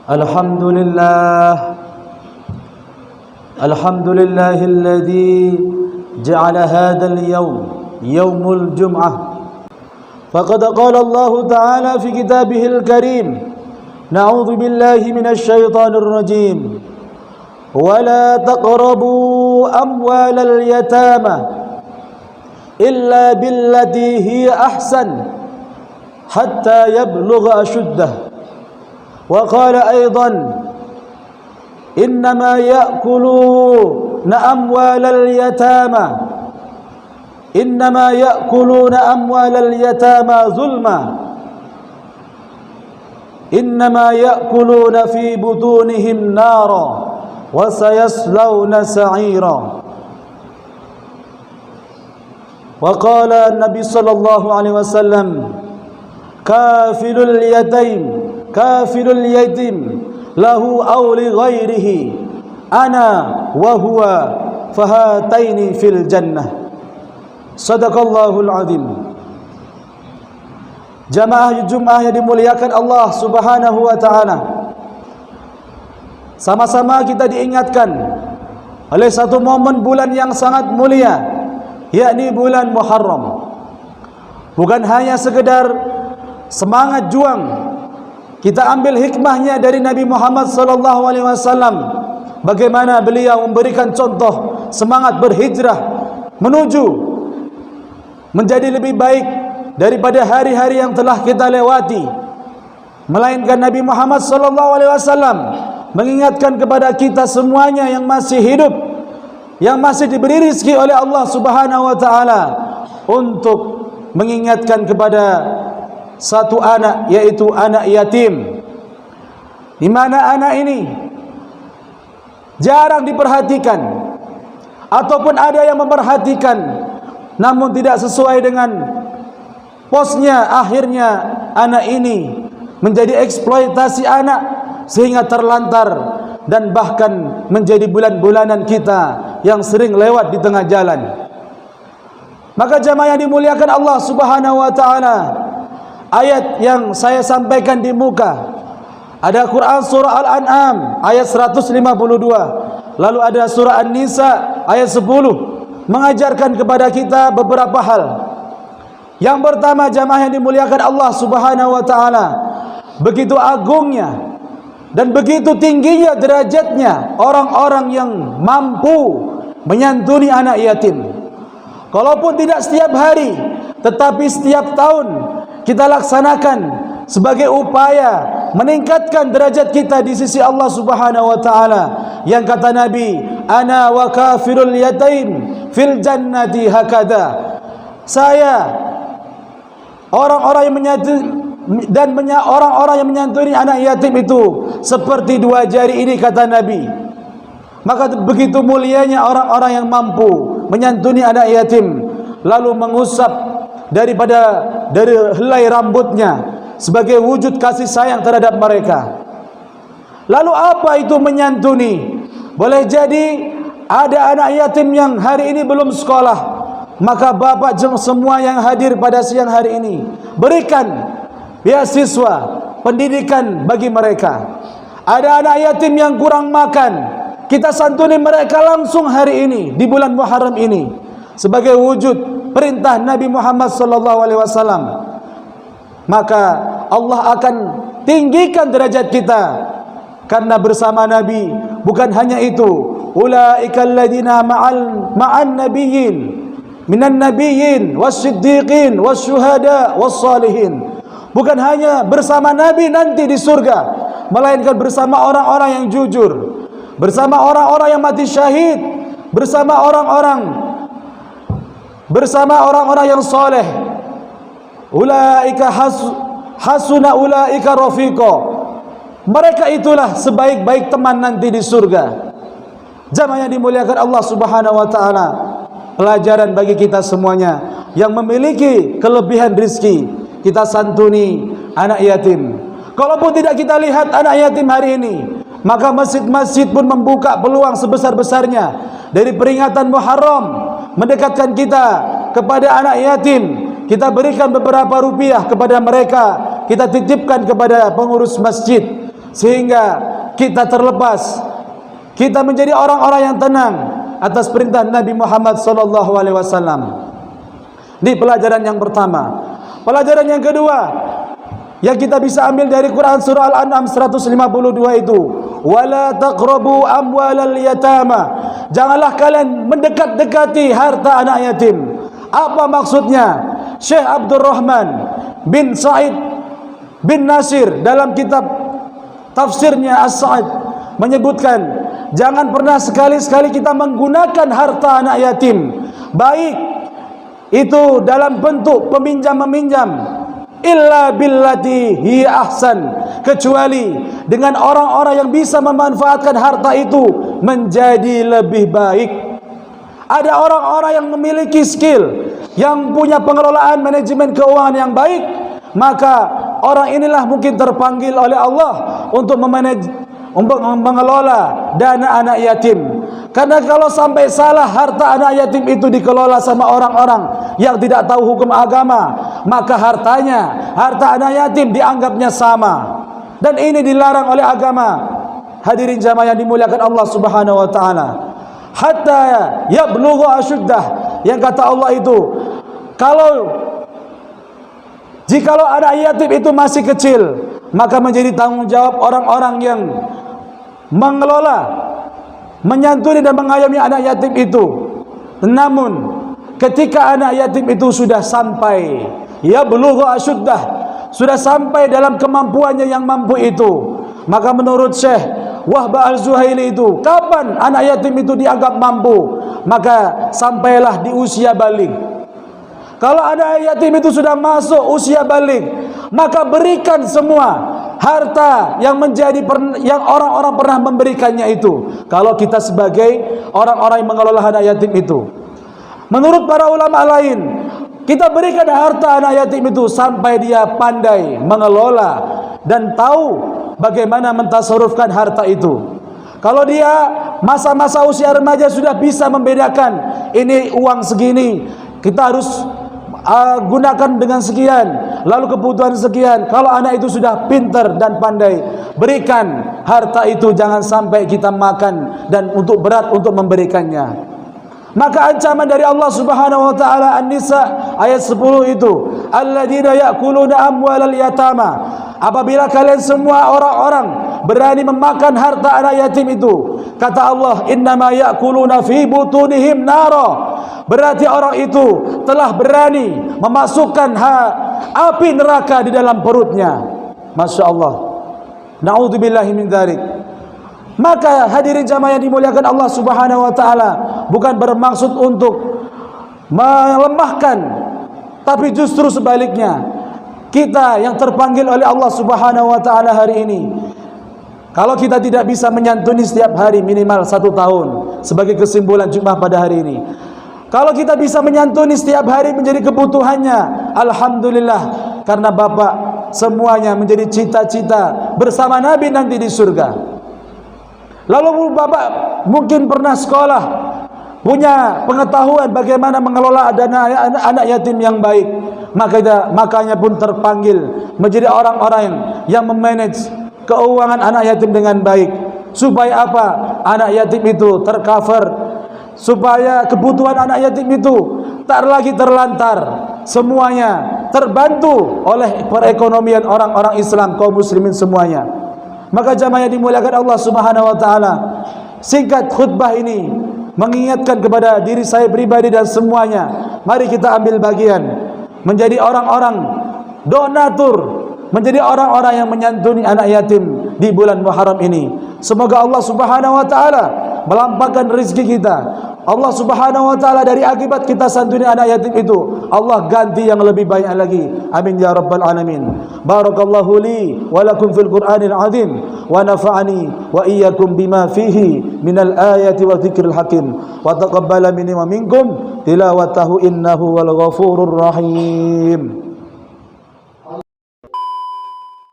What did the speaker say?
الحمد لله الذي جعل هذا اليوم يوم الجمعة، فقد قال الله تعالى في كتابه الكريم: نعوذ بالله من الشيطان الرجيم، ولا تقربوا أموال اليتامى إلا بالتي هي أحسن حتى يبلغ أشده. وقال أيضا: إنما يأكلون أموال اليتامى ظلما، إنما يأكلون في بطونهم نارا وسيصلون سعيرا. وقال النبي صلى الله عليه وسلم: كافل اليتيم له أو لغيره أنا وهو فهاتين في الجنة. Sadaqallahul azim. Jamaah Jumat yang dimuliakan Allah Subhanahu wa taala, sama-sama kita diingatkan oleh satu momen bulan yang sangat mulia, yakni bulan Muharram. Bukan hanya sekedar semangat juang, kita ambil hikmahnya dari Nabi Muhammad sallallahu alaihi wasallam, bagaimana beliau memberikan contoh semangat berhijrah menuju menjadi lebih baik daripada hari-hari yang telah kita lewati. Melainkan Nabi Muhammad sallallahu alaihi wasallam mengingatkan kepada kita semuanya yang masih hidup, yang masih diberi rezeki oleh Allah Subhanahu wa taala, untuk mengingatkan kepada satu anak, yaitu anak yatim, di mana anak ini jarang diperhatikan, ataupun ada yang memperhatikan namun tidak sesuai dengan posnya. Akhirnya anak ini menjadi eksploitasi anak sehingga terlantar dan bahkan menjadi bulan-bulanan kita yang sering lewat di tengah jalan. Maka jamaah yang dimuliakan Allah Subhanahu wa taala, ayat yang saya sampaikan di muka ada Quran surah Al-An'am ayat 152, lalu ada surah An-Nisa ayat 10, mengajarkan kepada kita beberapa hal. Yang pertama, jamaah yang dimuliakan Allah Subhanahu wa taala, begitu agungnya dan begitu tingginya derajatnya orang-orang yang mampu menyantuni anak yatim. Kalaupun tidak setiap hari, tetapi setiap tahun kita laksanakan sebagai upaya meningkatkan derajat kita di sisi Allah Subhanahu wa taala. Yang kata Nabi, ana wa kafirul yatim fil jannati hakada. Saya, orang-orang yang menyantuni dan orang-orang yang menyantuni anak yatim itu seperti dua jari ini, kata Nabi. Maka begitu mulianya orang-orang yang mampu menyantuni anak yatim, lalu mengusap dari helai rambutnya sebagai wujud kasih sayang terhadap mereka. Lalu apa itu menyantuni? Boleh jadi ada anak yatim yang hari ini belum sekolah, maka bapak semua yang hadir pada siang hari ini berikan beasiswa pendidikan bagi mereka. Ada anak yatim yang kurang makan, kita santuni mereka langsung hari ini di bulan Muharram ini sebagai wujud perintah Nabi Muhammad sallallahu alaihi wasallam. Maka Allah akan tinggikan derajat kita, karena bersama Nabi. Bukan hanya itu, ulaikal ladzina ma'an nabiyyin minan nabiyyin wassiddiqin wasyuhada wassalihin. Bukan hanya bersama Nabi nanti di surga, melainkan bersama orang-orang yang jujur, bersama orang-orang yang mati syahid, bersama orang-orang yang soleh. Ulaika hasuna ulaika rafiqa. Mereka itulah sebaik-baik teman nanti di surga. Jamaah yang dimuliakan Allah Subhanahu wa taala, pelajaran bagi kita semuanya yang memiliki kelebihan rizki, kita santuni anak yatim. Kalaupun tidak kita lihat anak yatim hari ini, maka masjid-masjid pun membuka peluang sebesar-besarnya dari peringatan Muharram, mendekatkan kita kepada anak yatim. Kita berikan beberapa rupiah kepada mereka, kita titipkan kepada pengurus masjid, sehingga kita terlepas, kita menjadi orang-orang yang tenang atas perintah Nabi Muhammad sallallahu alaihi wasallam. Ini pelajaran yang pertama. Pelajaran yang kedua yang kita bisa ambil dari Quran surah Al-An'am 152 itu, wala taqrabu amwalal yatama, janganlah kalian mendekat-dekati harta anak yatim. Apa maksudnya? Syekh Abdurrahman bin Sa'id bin Nasir dalam kitab tafsirnya As-Sa'id menyebutkan, jangan pernah sekali-sekali kita menggunakan harta anak yatim, baik itu dalam bentuk peminjam-meminjam, illa billati hiya ahsan, kecuali dengan orang-orang yang bisa memanfaatkan harta itu menjadi lebih baik. Ada orang-orang yang memiliki skill, yang punya pengelolaan manajemen keuangan yang baik, maka orang inilah mungkin terpanggil oleh Allah untuk mengelola dana anak yatim. Karena kalau sampai salah harta anak yatim itu dikelola sama orang-orang yang tidak tahu hukum agama, maka harta anak yatim dianggapnya sama, dan ini dilarang oleh agama. Hadirin jamaah yang dimuliakan Allah Subhanahu wa taala, hatta yablughu asyuddah, yang kata Allah itu, jikalau anak yatim itu masih kecil, maka menjadi tanggung jawab orang-orang yang mengelola, menyantuni dan mengayomi anak yatim itu. Namun ketika anak yatim itu sudah sampai yablughu asyuddah, sudah sampai dalam kemampuannya yang mampu itu, maka menurut Syekh Wahbah Al-Zuhaili itu, kapan anak yatim itu dianggap mampu? Maka sampailah di usia balik. Kalau anak yatim itu sudah masuk usia balik, maka berikan semua harta yang orang-orang pernah memberikannya itu. Kalau kita sebagai orang-orang yang mengelola anak yatim itu, menurut para ulama lain, kita berikan harta anak yatim itu sampai dia pandai mengelola dan tahu bagaimana mentasarufkan harta itu. Kalau dia masa-masa usia remaja sudah bisa membedakan, ini uang segini, kita harus gunakan dengan sekian, lalu kebutuhan sekian. Kalau anak itu sudah pintar dan pandai, berikan harta itu, jangan sampai kita makan dan berat untuk memberikannya. Maka ancaman dari Allah Subhanahu wa taala, An-Nisa ayat 10 itu, alladzina ya'kuluna amwalal yatama, apabila kalian semua orang-orang berani memakan harta anak yatim itu, kata Allah, innama ya'kuluna fi butunihim nara, berarti orang itu telah berani memasukkan api neraka di dalam perutnya. Masya Allah, na'udzubillahi min dzalik. Maka hadirin jamaah yang dimuliakan Allah Subhanahu wa taala, bukan bermaksud untuk melemahkan, tapi justru sebaliknya, kita yang terpanggil oleh Allah Subhanahu wa taala hari ini, kalau kita tidak bisa menyantuni setiap hari minimal 1 tahun, sebagai kesimpulan Jumat pada hari ini, kalau kita bisa menyantuni setiap hari menjadi kebutuhannya, alhamdulillah, karena Bapak semuanya menjadi cita-cita bersama Nabi nanti di surga. Lalu Bapak mungkin pernah sekolah, punya pengetahuan bagaimana mengelola dana anak yatim yang baik, makanya pun terpanggil menjadi orang-orang yang memanage keuangan anak yatim dengan baik. Supaya apa? Anak yatim itu tercover, supaya kebutuhan anak yatim itu tak lagi terlantar, semuanya terbantu oleh perekonomian orang-orang Islam, kaum muslimin semuanya. Maka jamaah yang dimuliakan Allah Subhanahu wa taala, singkat khutbah ini mengingatkan kepada diri saya pribadi dan semuanya, mari kita ambil bagian menjadi orang-orang donatur, menjadi orang-orang yang menyantuni anak yatim di bulan Muharram ini. Semoga Allah Subhanahu wa taala melampaukan rezeki kita. Allah Subhanahu wa taala dari akibat kita santuni anak yatim itu, Allah ganti yang lebih banyak lagi. Amin ya rabbal alamin. Barakallahu li wa lakum fil Qur'anil azim, wa nafa'ani wa iyyakum bima fihi minal ayati wa dzikril hakim, wa taqabbala minni wa minkum tilawatahu innahu wal ghafurur rahim.